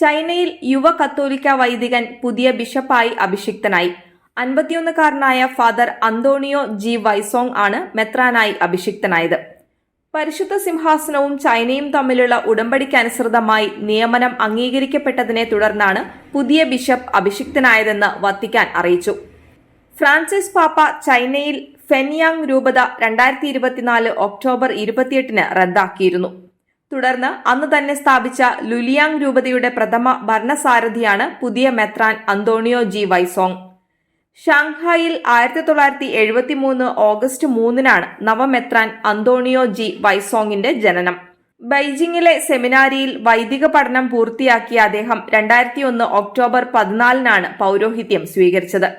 ചൈനയിൽ യുവ കത്തോലിക്ക വൈദികൻ പുതിയ ബിഷപ്പായി അഭിഷിക്തനായി. 51-കാരനായ ഫാദർ അന്തോണിയോ ജി വൈസോങ് ആണ് മെത്രാനായി അഭിഷിക്തനായത്. പരിശുദ്ധ സിംഹാസനവും ചൈനയും തമ്മിലുള്ള ഉടമ്പടിക്കനുസൃതമായി നിയമനം അംഗീകരിക്കപ്പെട്ടതിനെ തുടർന്നാണ് പുതിയ ബിഷപ്പ് അഭിഷിക്തനായതെന്ന് വത്തിക്കാൻ അറിയിച്ചു. ഫ്രാൻസിസ് പാപ്പ ചൈനയിൽ ഫെൻയാങ് രൂപത 2024 ഒക്ടോബർ 28 റദ്ദാക്കിയിരുന്നു. തുടർന്ന് അന്ന് തന്നെ സ്ഥാപിച്ച ലുലിയാങ് രൂപതയുടെ പ്രഥമ ഭരണസാരഥിയാണ് പുതിയ മെത്രാൻ അന്തോണിയോ ജി വൈസോങ്. ഷാങ്ഹായിൽ 1973 ഓഗസ്റ്റ് 3 നവമെത്രാൻ അന്തോണിയോ ജി വൈസോങ്ങിന്റെ ജനനം. ബൈജിംഗിലെ സെമിനാരിയിൽ വൈദിക പഠനം പൂർത്തിയാക്കിയ അദ്ദേഹം 2001 ഒക്ടോബർ 14 പൗരോഹിത്യം സ്വീകരിച്ചത്.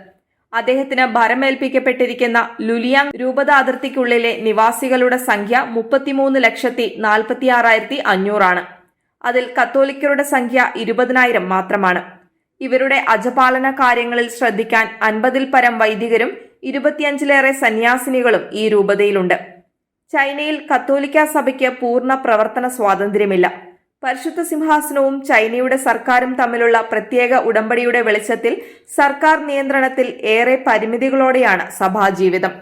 അദ്ദേഹത്തിന് ഭരമേൽപ്പിക്കപ്പെട്ടിരിക്കുന്ന ലുലിയാങ് രൂപത അതിർത്തിക്കുള്ളിലെ നിവാസികളുടെ സംഖ്യ 33,46,500 അതിൽ കത്തോലിക്കരുടെ സംഖ്യ 20,000 മാത്രമാണ്. ഇവരുടെ അജപാലന കാര്യങ്ങളിൽ ശ്രദ്ധിക്കാൻ 50-ൽ പരം വൈദികരും 25-ലേറെ സന്യാസിനികളും ഈ രൂപതയിലുണ്ട്. ചൈനയിൽ കത്തോലിക്ക സഭയ്ക്ക് പൂർണ്ണ പ്രവർത്തന സ്വാതന്ത്ര്യമില്ല. പരിശുദ്ധ സിംഹാസനവും ചൈനയുടെ സർക്കാരും തമ്മിലുള്ള പ്രത്യേക ഉടമ്പടിയുടെ വെളിച്ചത്തിൽ സർക്കാർ നിയന്ത്രണത്തിൽ ഏറെ പരിമിതികളോടെയാണ് സഭാജീവിതം.